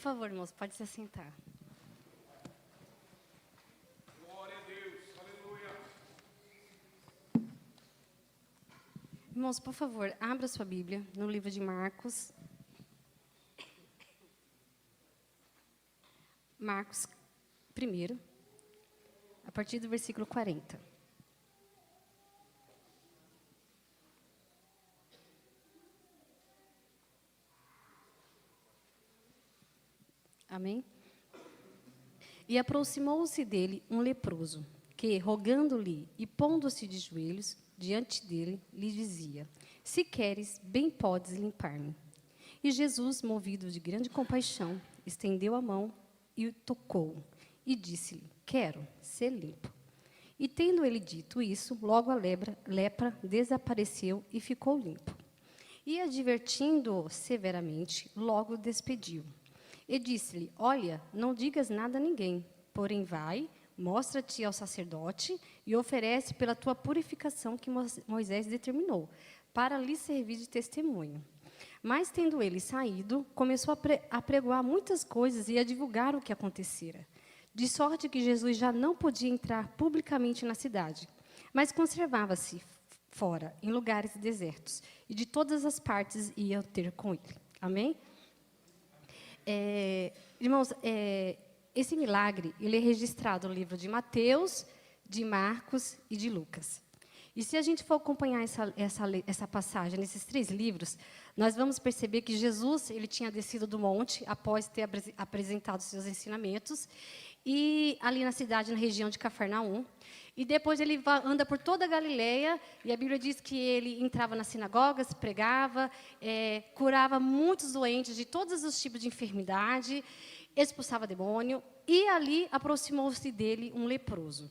favor, irmãos, pode se assentar. Glória a Deus, aleluia. Irmãos, por favor, abra sua Bíblia no livro de Marcos. Marcos 1, a partir do versículo 40. Amém? E aproximou-se dele um leproso, que, rogando-lhe e pondo-se de joelhos diante dele, lhe dizia: Se queres, bem podes limpar-me. E Jesus, movido de grande compaixão, estendeu a mão e o tocou, e disse-lhe: Quero ser limpo. E tendo ele dito isso, logo a lepra desapareceu e ficou limpo. E, advertindo-o severamente, logo o despediu. E disse-lhe: Olha, não digas nada a ninguém, porém vai, mostra-te ao sacerdote e oferece pela tua purificação que Moisés determinou, para lhe servir de testemunho. Mas, tendo ele saído, começou a pregoar muitas coisas e a divulgar o que acontecera. De sorte que Jesus já não podia entrar publicamente na cidade, mas conservava-se fora, em lugares desertos, e de todas as partes iam ter com ele. Amém? Irmãos, esse milagre ele é registrado no livro de Mateus, de Marcos e de Lucas. E se a gente for acompanhar essa passagem nesses 3 livros, nós vamos perceber que Jesus ele tinha descido do monte após ter apresentado seus ensinamentos, e ali na cidade, na região de Cafarnaum. E depois ele anda por toda a Galileia, e a Bíblia diz que ele entrava nas sinagogas, pregava, curava muitos doentes de todos os tipos de enfermidade, expulsava demônio, e ali aproximou-se dele um leproso.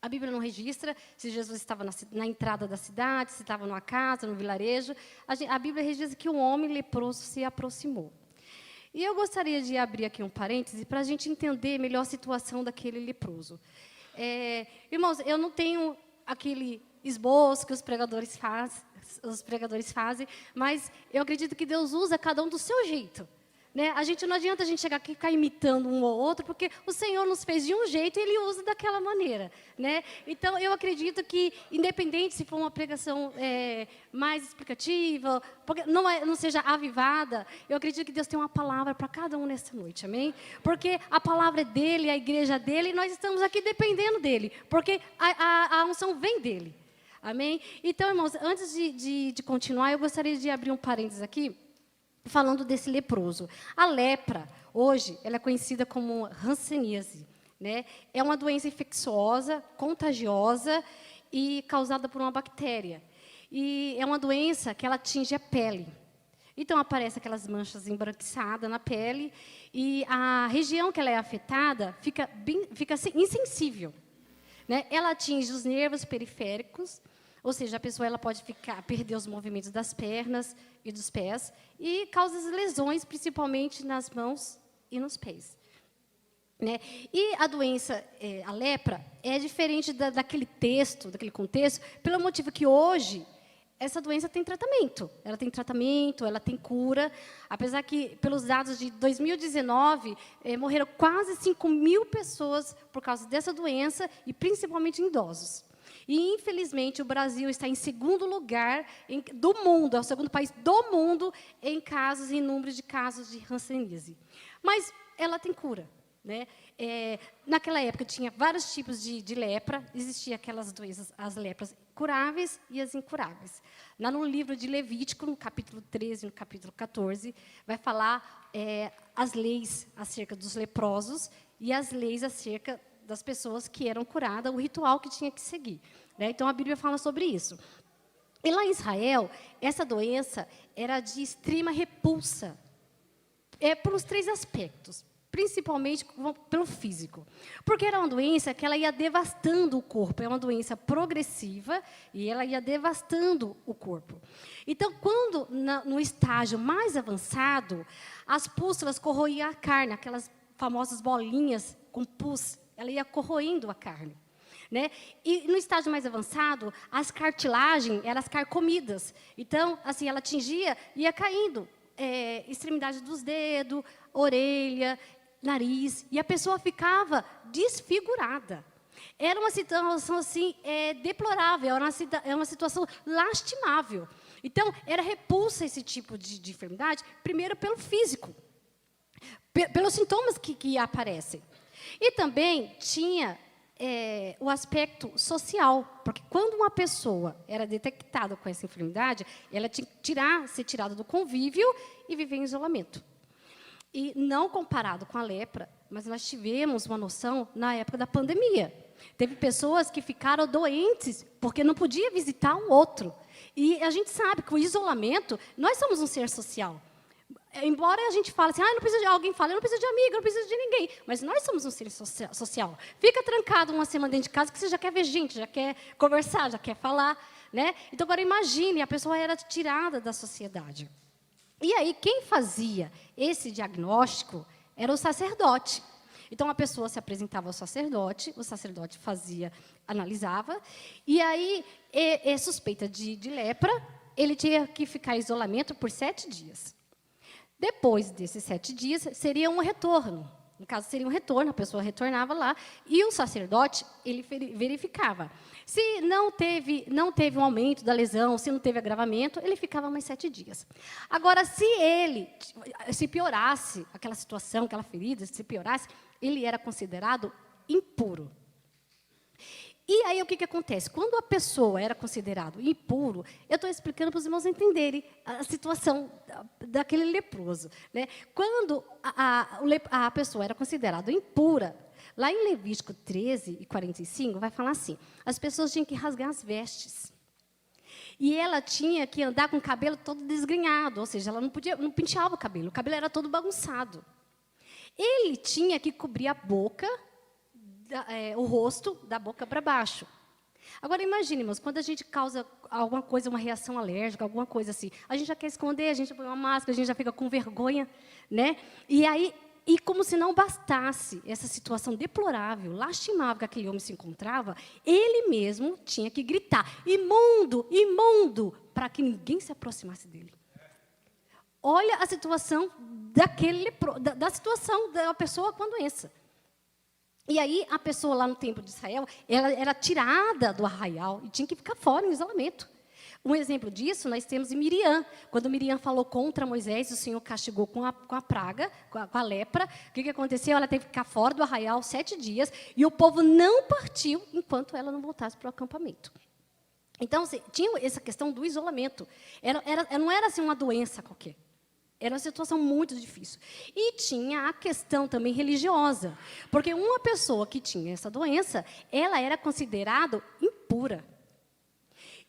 A Bíblia não registra se Jesus estava na entrada da cidade, se estava numa casa, no vilarejo. A Bíblia registra que um homem leproso se aproximou. E eu gostaria de abrir aqui um parêntese para a gente entender melhor a situação daquele leproso. Irmãos, eu não tenho aquele esboço que os pregadores fazem, mas eu acredito que Deus usa cada um do seu jeito. Né? Não adianta a gente chegar aqui e ficar imitando um ou outro, porque o Senhor nos fez de um jeito e Ele usa daquela maneira. Né? Então, eu acredito que, independente se for uma pregação mais explicativa, porque não seja avivada, eu acredito que Deus tem uma palavra para cada um nessa noite, amém? Porque a palavra é dEle, a igreja é dEle, e nós estamos aqui dependendo dEle, porque a unção vem dEle, amém? Então, irmãos, antes de continuar, eu gostaria de abrir um parênteses aqui, falando desse leproso. A lepra, hoje, ela é conhecida como hanseníase, né? É uma doença infecciosa, contagiosa e causada por uma bactéria. E é uma doença que ela atinge a pele. Então, aparecem aquelas manchas embranquiçadas na pele e a região que ela é afetada fica insensível. Né? Ela atinge os nervos periféricos, ou seja, a pessoa ela pode perder os movimentos das pernas e dos pés e causa lesões, principalmente nas mãos e nos pés. Né? E a doença, a lepra, é diferente daquele contexto, pelo motivo que hoje essa doença tem tratamento. Ela tem cura, apesar que, pelos dados de 2019, morreram quase 5.000 pessoas por causa dessa doença, e principalmente idosos. E, infelizmente, o Brasil está em segundo lugar do mundo, é o segundo país do mundo em número de casos de hanseníase. Mas ela tem cura. Né? Naquela época, tinha vários tipos de lepra, existiam aquelas doenças, as lepras curáveis e as incuráveis. Lá no livro de Levítico, no capítulo 13 e no capítulo 14, vai falar as leis acerca dos leprosos e as leis acerca das pessoas que eram curadas, o ritual que tinha que seguir. Né? Então, a Bíblia fala sobre isso. E lá em Israel, essa doença era de extrema repulsa, pelos 3 aspectos, principalmente pelo físico. Porque era uma doença que ela ia devastando o corpo, é uma doença progressiva e ela ia devastando o corpo. Então, quando no estágio mais avançado, as pústulas corroíam a carne, aquelas famosas bolinhas com pus, ela ia corroendo a carne. Né? E no estágio mais avançado, as cartilagens eram as carcomidas. Então, assim, ela atingia, ia caindo extremidade dos dedos, orelha, nariz, e a pessoa ficava desfigurada. Era uma situação assim, deplorável, era uma situação lastimável. Então, era repulsa esse tipo de enfermidade, primeiro pelo físico, pelos sintomas que aparecem. E também tinha o aspecto social, porque quando uma pessoa era detectada com essa enfermidade, ela tinha que ser tirada do convívio e viver em isolamento. E não comparado com a lepra, mas nós tivemos uma noção na época da pandemia. Teve pessoas que ficaram doentes porque não podia visitar um outro. E a gente sabe que o isolamento, nós somos um ser social. Embora a gente fale assim, não precisa de alguém, fala, eu não preciso de amigo, eu não preciso de ninguém. Mas nós somos um ser social. Fica trancado uma semana dentro de casa que você já quer ver gente, já quer conversar, já quer falar, né? Então, agora imagine, a pessoa era tirada da sociedade. E aí, quem fazia esse diagnóstico era o sacerdote. Então, a pessoa se apresentava ao sacerdote, o sacerdote analisava, e aí, suspeita de lepra, ele tinha que ficar em isolamento por 7 dias. Depois desses 7 dias, seria um retorno. No caso, seria um retorno, a pessoa retornava lá, e o sacerdote, ele verificava. Se não teve um aumento da lesão, se não teve agravamento, ele ficava mais 7 dias. Agora, se piorasse aquela situação, aquela ferida, se piorasse, ele era considerado impuro. E aí, o que acontece? Quando a pessoa era considerado impuro, eu estou explicando para os irmãos entenderem a situação daquele leproso, né? Quando a pessoa era considerada impura, lá em Levítico 13:45, vai falar assim, as pessoas tinham que rasgar as vestes. E ela tinha que andar com o cabelo todo desgrenhado, ou seja, ela não penteava o cabelo era todo bagunçado. Ele tinha que cobrir a boca, o rosto da boca para baixo. Agora, imagine, irmãos, quando a gente causa alguma coisa, uma reação alérgica, alguma coisa assim, a gente já quer esconder, a gente põe uma máscara, a gente já fica com vergonha, né? E como se não bastasse essa situação deplorável, lastimável que aquele homem se encontrava, ele mesmo tinha que gritar, imundo, imundo, para que ninguém se aproximasse dele. Olha a situação da situação da pessoa com a doença. E aí, a pessoa lá no templo de Israel, ela era tirada do arraial e tinha que ficar fora, em isolamento. Um exemplo disso, nós temos em Miriam. Quando Miriam falou contra Moisés, o Senhor castigou com a praga, com a lepra. O que aconteceu? Ela teve que ficar fora do arraial 7 dias, e o povo não partiu enquanto ela não voltasse para o acampamento. Então, tinha essa questão do isolamento. Não era assim uma doença qualquer. Era uma situação muito difícil. E tinha a questão também religiosa. Porque uma pessoa que tinha essa doença, ela era considerada impura.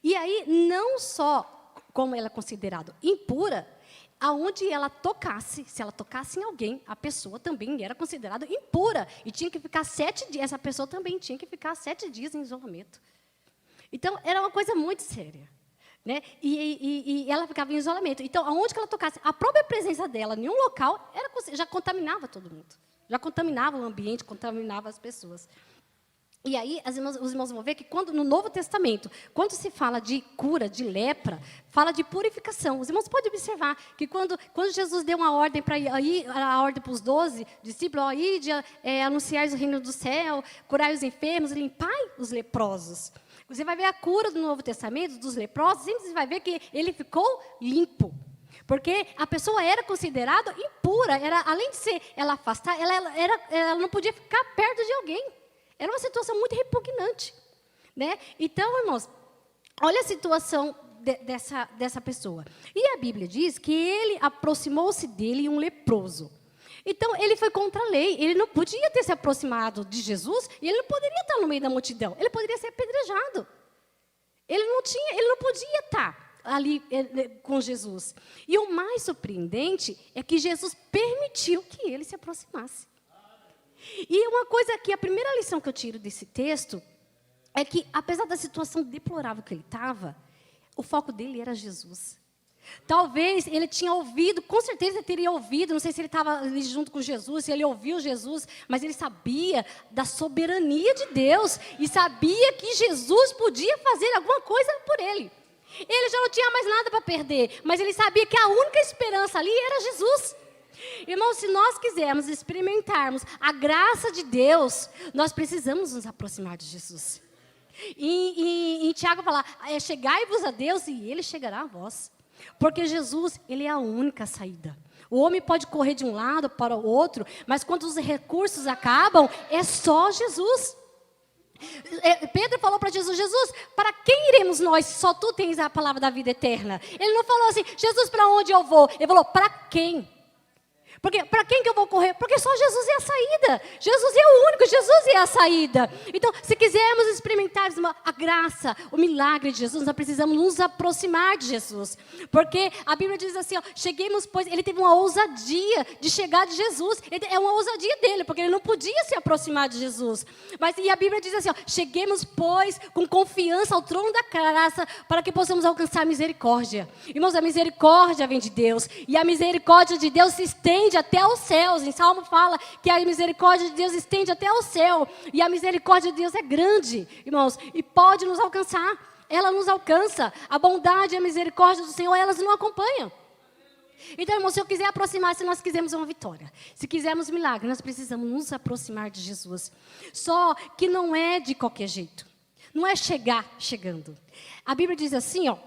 E aí, não só como ela é considerada impura, aonde ela tocasse, se ela tocasse em alguém, a pessoa também era considerada impura. E tinha que ficar 7 dias, essa pessoa também tinha que ficar 7 dias em isolamento. Então, era uma coisa muito séria. Né? E ela ficava em isolamento. Então, aonde que ela tocasse, a própria presença dela em um local já contaminava todo mundo. Já contaminava o ambiente, contaminava as pessoas. E aí, os irmãos vão ver que no Novo Testamento, quando se fala de cura, de lepra, fala de purificação. Os irmãos podem observar que quando Jesus deu uma ordem para a ordem para os 12 discípulos, anunciar o reino do céu, curai os enfermos, limpai os leprosos. Você vai ver a cura do Novo Testamento, dos leprosos, sempre você vai ver que ele ficou limpo. Porque a pessoa era considerada impura, além de ser ela afastada, ela não podia ficar perto de alguém. Era uma situação muito repugnante. Né? Então, irmãos, olha a situação dessa pessoa. E a Bíblia diz que ele aproximou-se dele um leproso. Então, ele foi contra a lei. Ele não podia ter se aproximado de Jesus e ele não poderia estar no meio da multidão. Ele poderia ser apedrejado. Ele não podia estar ali com Jesus. E o mais surpreendente é que Jesus permitiu que ele se aproximasse. E uma coisa que a primeira lição que eu tiro desse texto é que, apesar da situação deplorável que ele estava, o foco dele era Jesus. Talvez ele tinha ouvido, com certeza ele teria ouvido, não sei se ele estava ali junto com Jesus, se ele ouviu Jesus, mas ele sabia da soberania de Deus e sabia que Jesus podia fazer alguma coisa por ele. Ele já não tinha mais nada para perder, mas ele sabia que a única esperança ali era Jesus. Irmãos, se nós quisermos experimentarmos a graça de Deus, nós precisamos nos aproximar de Jesus. E Tiago fala, chegai-vos a Deus e Ele chegará a vós. Porque Jesus, Ele é a única saída. O homem pode correr de um lado para o outro, mas quando os recursos acabam, é só Jesus. Pedro falou para Jesus, Jesus, para quem iremos nós, se só tu tens a palavra da vida eterna? Ele não falou assim, Jesus, para onde eu vou? Ele falou, para quem? Porque para quem que eu vou correr? Porque só Jesus é a saída. Jesus é o único, Jesus é a saída. Então, se quisermos experimentar a graça, o milagre de Jesus, nós precisamos nos aproximar de Jesus. Porque a Bíblia diz assim, ó, cheguemos, pois, ele teve uma ousadia de chegar de Jesus. É uma ousadia dele, porque ele não podia se aproximar de Jesus. E a Bíblia diz assim, ó, cheguemos, pois, com confiança ao trono da graça, para que possamos alcançar misericórdia. Irmãos, a misericórdia vem de Deus. E a misericórdia de Deus se estende até os céus. Em Salmo fala que a misericórdia de Deus estende até o céu. E a misericórdia de Deus é grande, irmãos, e pode nos alcançar. Ela nos alcança. A bondade e a misericórdia do Senhor, elas nos acompanham. Então, irmãos, se eu quiser aproximar, se nós quisermos uma vitória, se quisermos milagre, nós precisamos nos aproximar de Jesus. Só que não é de qualquer jeito. Não é chegando. A Bíblia diz assim, ó,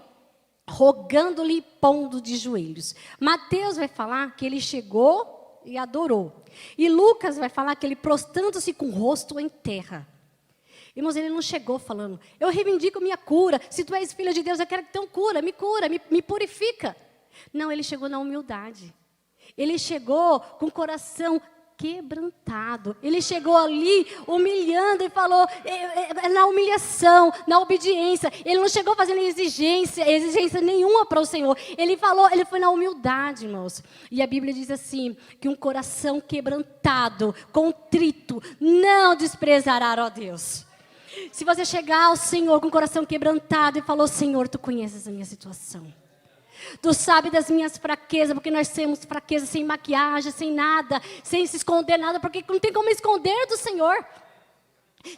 rogando-lhe, pondo de joelhos. Mateus vai falar que ele chegou e adorou. E Lucas vai falar que ele prostrando-se com o rosto em terra. Irmãos, ele não chegou falando, eu reivindico minha cura, se tu és filha de Deus, eu quero que tu cura, me purifica. Não, ele chegou na humildade. Ele chegou com o coração quebrantado. Ele chegou ali humilhando e falou na humilhação, na obediência. Ele não chegou fazendo exigência nenhuma para o Senhor. Ele foi na humildade, irmãos. E a Bíblia diz assim, que um coração quebrantado, contrito, não desprezará, ó Deus. Se você chegar ao Senhor com o coração quebrantado e falou, Senhor, tu conheces a minha situação. Tu sabe das minhas fraquezas, porque nós temos fraqueza sem maquiagem, sem nada, sem se esconder nada, porque não tem como esconder do Senhor.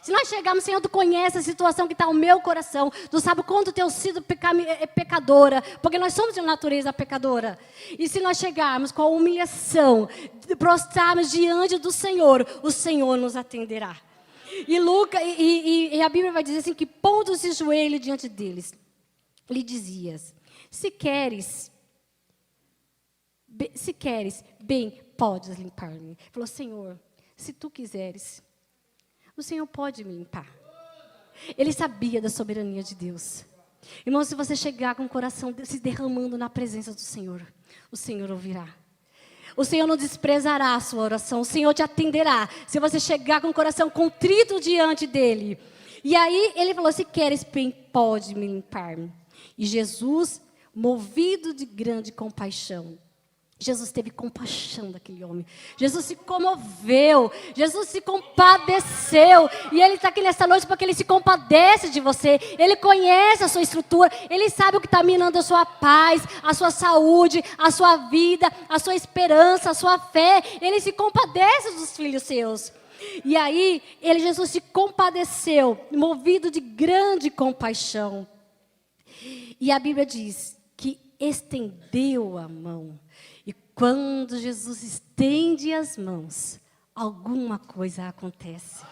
Se nós chegarmos, Senhor, tu conhece a situação que está no meu coração, tu sabe quanto eu tenho sido pecadora, porque nós somos de natureza pecadora. E se nós chegarmos com a humilhação, prostrarmos diante do Senhor, o Senhor nos atenderá. E a Bíblia vai dizer assim, que pondo-se de joelho diante deles, lhe dizias, se queres, bem, podes limpar-me. Ele falou, Senhor, se tu quiseres, o Senhor pode me limpar. Ele sabia da soberania de Deus. Irmão, se você chegar com o coração se derramando na presença do Senhor, o Senhor ouvirá. O Senhor não desprezará a sua oração, o Senhor te atenderá. Se você chegar com o coração contrito diante dele. E aí ele falou, se queres, bem, pode me limpar-me. E Jesus, movido de grande compaixão, Jesus teve compaixão daquele homem. Jesus se comoveu. Jesus se compadeceu. E Ele está aqui nessa noite porque Ele se compadece de você. Ele conhece a sua estrutura. Ele sabe o que está minando a sua paz, a sua saúde, a sua vida, a sua esperança, a sua fé. Ele se compadece dos filhos seus. E aí, Jesus se compadeceu, movido de grande compaixão. E a Bíblia diz que estendeu a mão. E quando Jesus estende as mãos, alguma coisa acontece.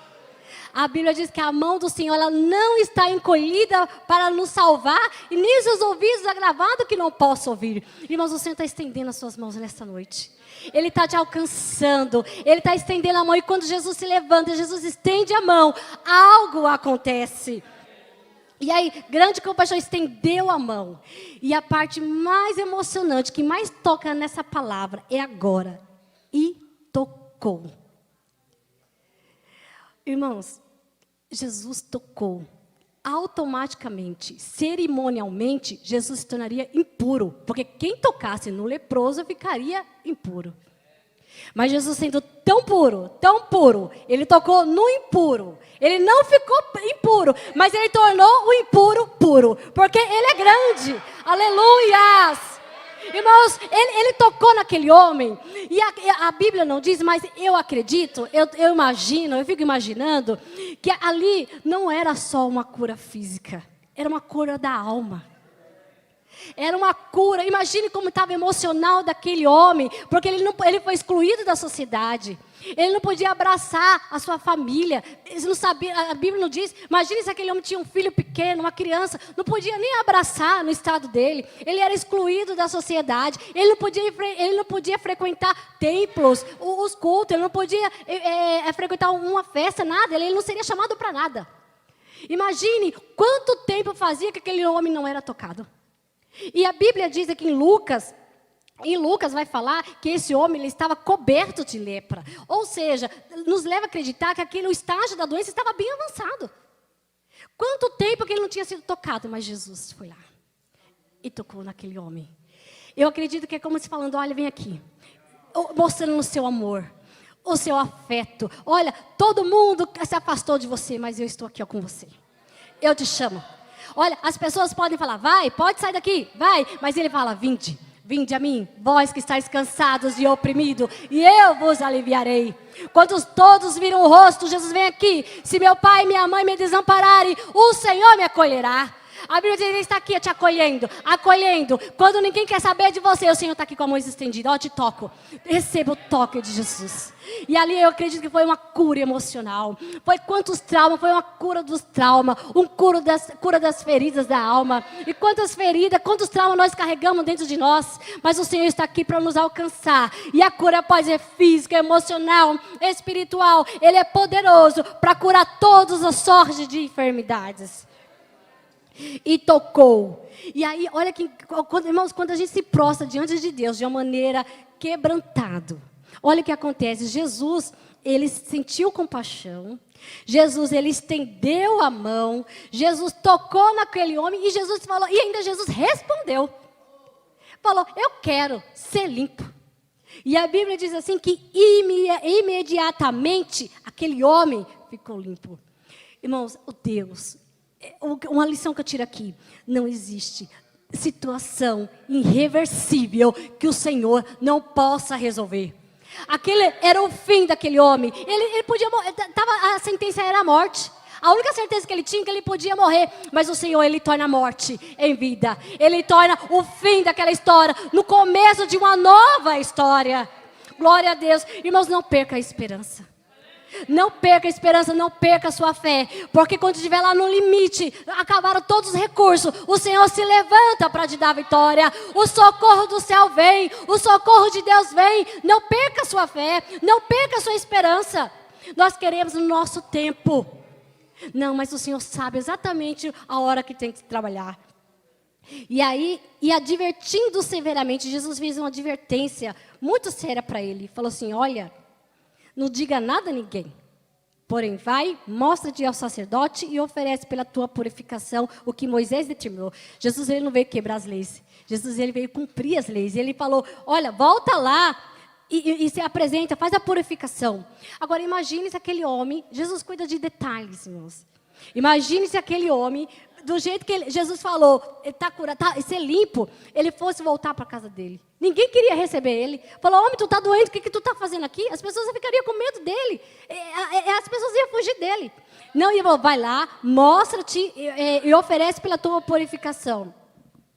A Bíblia diz que a mão do Senhor, ela não está encolhida para nos salvar, e nem seus ouvidos agravados que não possam ouvir. Irmãos, o Senhor está estendendo as suas mãos nesta noite. Ele está te alcançando, Ele está estendendo a mão, e quando Jesus se levanta, Jesus estende a mão, algo acontece. E aí, grande compaixão, estendeu a mão. E a parte mais emocionante, que mais toca nessa palavra, é agora. E tocou. Irmãos, Jesus tocou. Automaticamente, cerimonialmente, Jesus se tornaria impuro. Porque quem tocasse no leproso ficaria impuro. Mas Jesus sendo tão puro, Ele tocou no impuro. Ele não ficou impuro, mas Ele tornou o impuro puro. Porque Ele é grande. Aleluias! Irmãos, ele tocou naquele homem. E a Bíblia não diz, mas eu acredito, eu imagino, eu fico imaginando, que ali não era só uma cura física. Era uma cura da alma. Era uma cura. Imagine como estava emocional daquele homem, porque ele foi excluído da sociedade. Ele não podia abraçar a sua família. Ele não sabia, a Bíblia não diz. Imagine se aquele homem tinha um filho pequeno, uma criança, não podia nem abraçar no estado dele. Ele era excluído da sociedade. Ele não podia frequentar templos, os cultos. Ele não podia frequentar uma festa, nada. Ele não seria chamado para nada. Imagine quanto tempo fazia que aquele homem não era tocado. E a Bíblia diz aqui em Lucas vai falar que esse homem ele estava coberto de lepra. Ou seja, nos leva a acreditar que o estágio da doença estava bem avançado. Quanto tempo que ele não tinha sido tocado, mas Jesus foi lá e tocou naquele homem. Eu acredito que é como se falando, olha, vem aqui, mostrando o seu amor, o seu afeto. Olha, todo mundo se afastou de você, mas eu estou aqui com você. Eu te chamo. Olha, as pessoas podem falar, vai, pode sair daqui, vai. Mas ele fala, vinde a mim, vós que estáis cansados e oprimidos, e eu vos aliviarei. Quando todos viram o rosto, Jesus vem aqui. Se meu pai e minha mãe me desampararem, o Senhor me acolherá. A Bíblia diz, ele está aqui te acolhendo. Quando ninguém quer saber de você, o Senhor está aqui com a mão estendida. Ó, te toco. Receba o toque de Jesus. E ali eu acredito que foi uma cura emocional. Foi quantos traumas, foi uma cura dos traumas. Cura das feridas da alma. E quantas feridas, quantos traumas nós carregamos dentro de nós. Mas o Senhor está aqui para nos alcançar. E a cura pode ser física, emocional, espiritual. Ele é poderoso para curar todas as sortes de enfermidades. E tocou. E aí, olha que, irmãos, quando a gente se prostra diante de Deus de uma maneira quebrantada, olha o que acontece. Jesus, ele sentiu compaixão. Jesus, ele estendeu a mão. Jesus tocou naquele homem e Jesus falou, e ainda Jesus respondeu. Falou, eu quero ser limpo. E a Bíblia diz assim que imediatamente aquele homem ficou limpo. Irmãos, o Deus, uma lição que eu tiro aqui, não existe situação irreversível que o Senhor não possa resolver. Aquele era o fim daquele homem. Ele podia morrer, a sentença era a morte. A única certeza que ele tinha é que ele podia morrer. Mas o Senhor, ele torna a morte em vida. Ele torna o fim daquela história no começo de uma nova história. Glória a Deus. Irmãos, não perca a esperança. Não perca a esperança, não perca a sua fé. Porque quando estiver lá no limite, acabaram todos os recursos, o Senhor se levanta para te dar a vitória. O socorro do céu vem, o socorro de Deus vem. Não perca a sua fé, não perca a sua esperança. Nós queremos o nosso tempo. Não, mas o Senhor sabe exatamente a hora que tem que trabalhar. E aí, advertindo severamente, Jesus fez uma advertência muito séria para ele. Falou assim, olha, não diga nada a ninguém. Porém, vai, mostra-te ao sacerdote e oferece pela tua purificação o que Moisés determinou. Jesus, ele não veio quebrar as leis. Jesus, ele veio cumprir as leis. Ele falou, olha, volta lá e se apresenta, faz a purificação. Agora, imagine se aquele homem, Jesus cuida de detalhes, irmãos. Imagine se aquele homem, do jeito que Jesus falou, ele está curado, ser limpo, ele fosse voltar para a casa dele. Ninguém queria receber ele. Falou, homem, tu está doente, o que tu está fazendo aqui? As pessoas ficariam com medo dele. As pessoas iam fugir dele. Não, ele falou, vai lá, mostra-te e oferece pela tua purificação.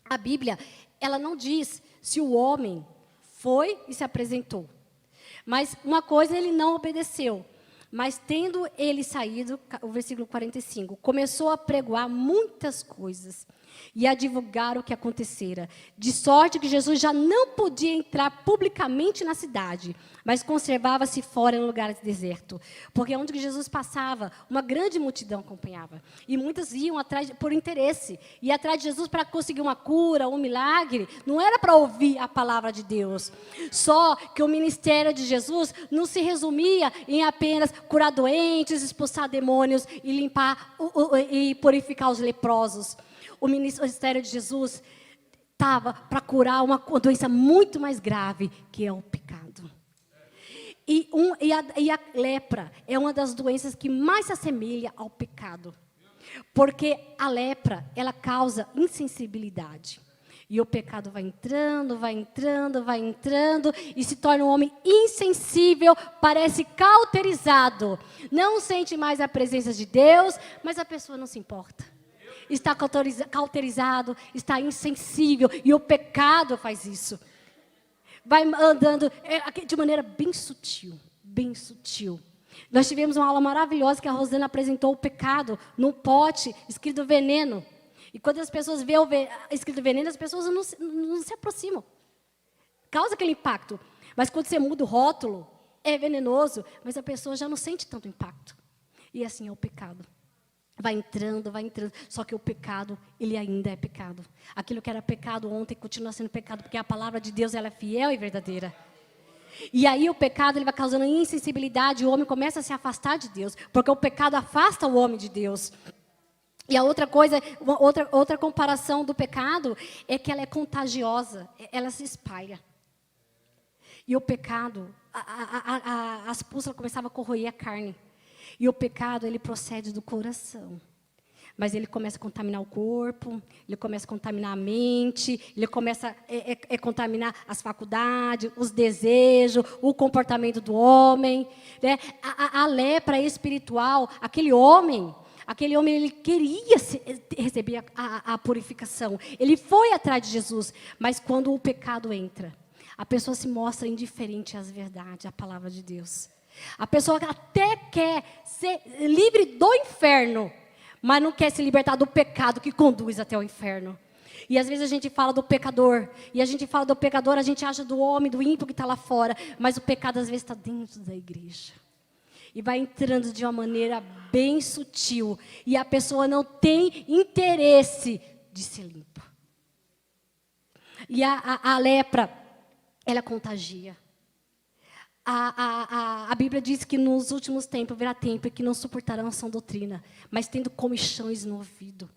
A Bíblia, ela não diz se o homem foi e se apresentou. Mas uma coisa ele não obedeceu. Mas tendo ele saído, o versículo 45, começou a pregoar muitas coisas e a divulgar o que acontecera. De sorte que Jesus já não podia entrar publicamente na cidade, mas conservava-se fora em lugares desertos. Porque onde que Jesus passava, uma grande multidão acompanhava. E muitas iam atrás por interesse. E atrás de Jesus para conseguir uma cura, um milagre. Não era para ouvir a palavra de Deus. Só que o ministério de Jesus não se resumia em apenas curar doentes, expulsar demônios e limpar e purificar os leprosos. O ministério de Jesus estava para curar uma doença muito mais grave, que é o pecado. E a lepra é uma das doenças que mais se assemelha ao pecado. Porque a lepra, ela causa insensibilidade. E o pecado vai entrando, e se torna um homem insensível, parece cauterizado. Não sente mais a presença de Deus, mas a pessoa não se importa. está cauterizado, está insensível. E o pecado faz isso. Vai andando de maneira bem sutil, bem sutil. Nós tivemos uma aula maravilhosa que a Rosana apresentou o pecado num pote escrito veneno. E quando as pessoas veem escrito veneno, as pessoas não se aproximam. Causa aquele impacto. Mas quando você muda o rótulo, é venenoso, mas a pessoa já não sente tanto impacto. E assim é o pecado. Vai entrando. Só que o pecado, ele ainda é pecado. Aquilo que era pecado ontem continua sendo pecado, porque a palavra de Deus ela é fiel e verdadeira. E aí o pecado ele vai causando insensibilidade, o homem começa a se afastar de Deus, porque o pecado afasta o homem de Deus. E a outra coisa, outra comparação do pecado é que ela é contagiosa, ela se espalha. E o pecado, as pústulas começavam a corroer a carne. E o pecado, ele procede do coração. Mas ele começa a contaminar o corpo, ele começa a contaminar a mente, ele começa a contaminar as faculdades, os desejos, o comportamento do homem. Né? A lepra espiritual, aquele homem, ele queria receber a purificação. Ele foi atrás de Jesus, mas quando o pecado entra, a pessoa se mostra indiferente às verdades, à palavra de Deus. A pessoa até quer ser livre do inferno, mas não quer se libertar do pecado que conduz até o inferno. E às vezes a gente fala do pecador, e a gente acha do homem, do ímpio que está lá fora, mas o pecado às vezes está dentro da igreja. E vai entrando de uma maneira bem sutil, e a pessoa não tem interesse de ser limpa. E a lepra, ela contagia. A Bíblia diz que nos últimos tempos haverá tempo que não suportarão a sã doutrina, mas tendo comichões no ouvido.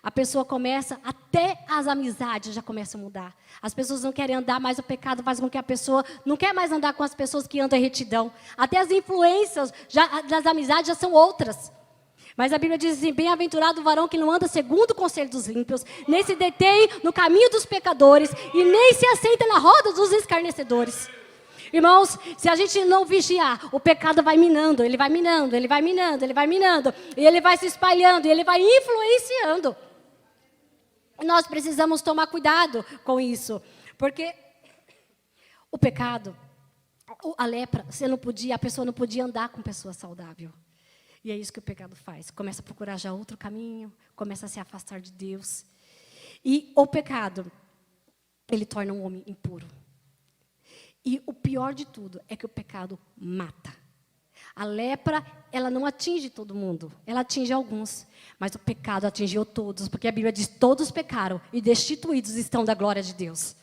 A pessoa começa, até as amizades já começam a mudar. As pessoas não querem andar, mas o pecado faz com que a pessoa não quer mais andar com as pessoas que andam em retidão. Até as influências das amizades já são outras. Mas a Bíblia diz assim, bem-aventurado o varão que não anda segundo o conselho dos ímpios, nem se detém no caminho dos pecadores, e nem se assenta na roda dos escarnecedores. Irmãos, se a gente não vigiar, o pecado vai minando, ele vai minando, ele vai minando, ele vai minando, e ele vai se espalhando, e ele vai influenciando. Nós precisamos tomar cuidado com isso, porque o pecado, a lepra, a pessoa não podia andar com pessoa saudável. E é isso que o pecado faz, começa a procurar já outro caminho, começa a se afastar de Deus. E o pecado, ele torna um homem impuro. E o pior de tudo é que o pecado mata. A lepra, ela não atinge todo mundo, ela atinge alguns. Mas o pecado atingiu todos, porque a Bíblia diz, todos pecaram e destituídos estão da glória de Deus.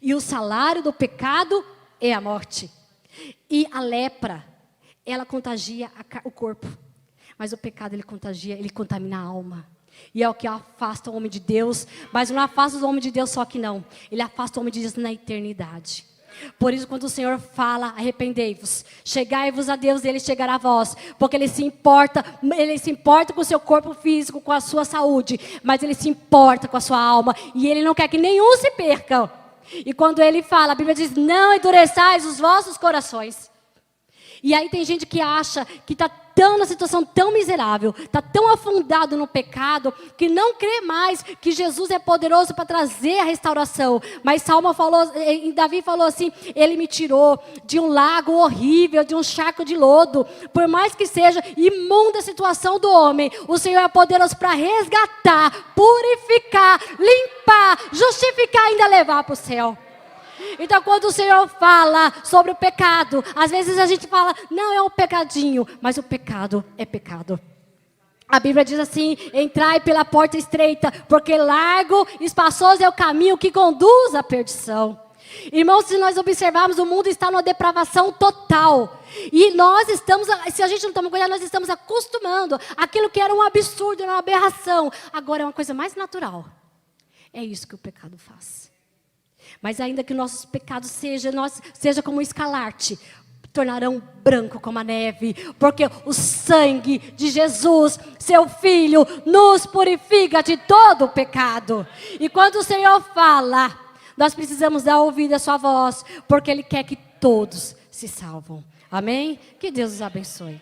E o salário do pecado é a morte. E a lepra, ela contagia o corpo. Mas o pecado, ele contamina a alma. E é o que afasta o homem de Deus, mas não afasta o homem de Deus só que não. Ele afasta o homem de Deus na eternidade. Por isso, quando o Senhor fala, arrependei-vos, chegai-vos a Deus e Ele chegará a vós, porque Ele se importa com o seu corpo físico, com a sua saúde, mas Ele se importa com a sua alma, e Ele não quer que nenhum se perca. E quando Ele fala, a Bíblia diz, não endureçais os vossos corações. E aí tem gente que acha que está numa situação tão miserável, está tão afundado no pecado, que não crê mais que Jesus é poderoso para trazer a restauração. Mas Davi falou assim, ele me tirou de um lago horrível, de um charco de lodo. Por mais que seja imunda a situação do homem, o Senhor é poderoso para resgatar, purificar, limpar, justificar e ainda levar para o céu. Então, quando o Senhor fala sobre o pecado, às vezes a gente fala, não, é um pecadinho, mas o pecado é pecado. A Bíblia diz assim, entrai pela porta estreita, porque largo e espaçoso é o caminho que conduz à perdição. Irmãos, se nós observarmos, o mundo está numa depravação total. E se a gente não toma cuidado, nós estamos acostumando aquilo que era um absurdo, era uma aberração. Agora é uma coisa mais natural. É isso que o pecado faz. Mas ainda que nossos pecados seja como um escarlate, tornarão branco como a neve, porque o sangue de Jesus, seu Filho, nos purifica de todo o pecado. E quando o Senhor fala, nós precisamos dar ouvido à sua voz, porque Ele quer que todos se salvam. Amém? Que Deus os abençoe.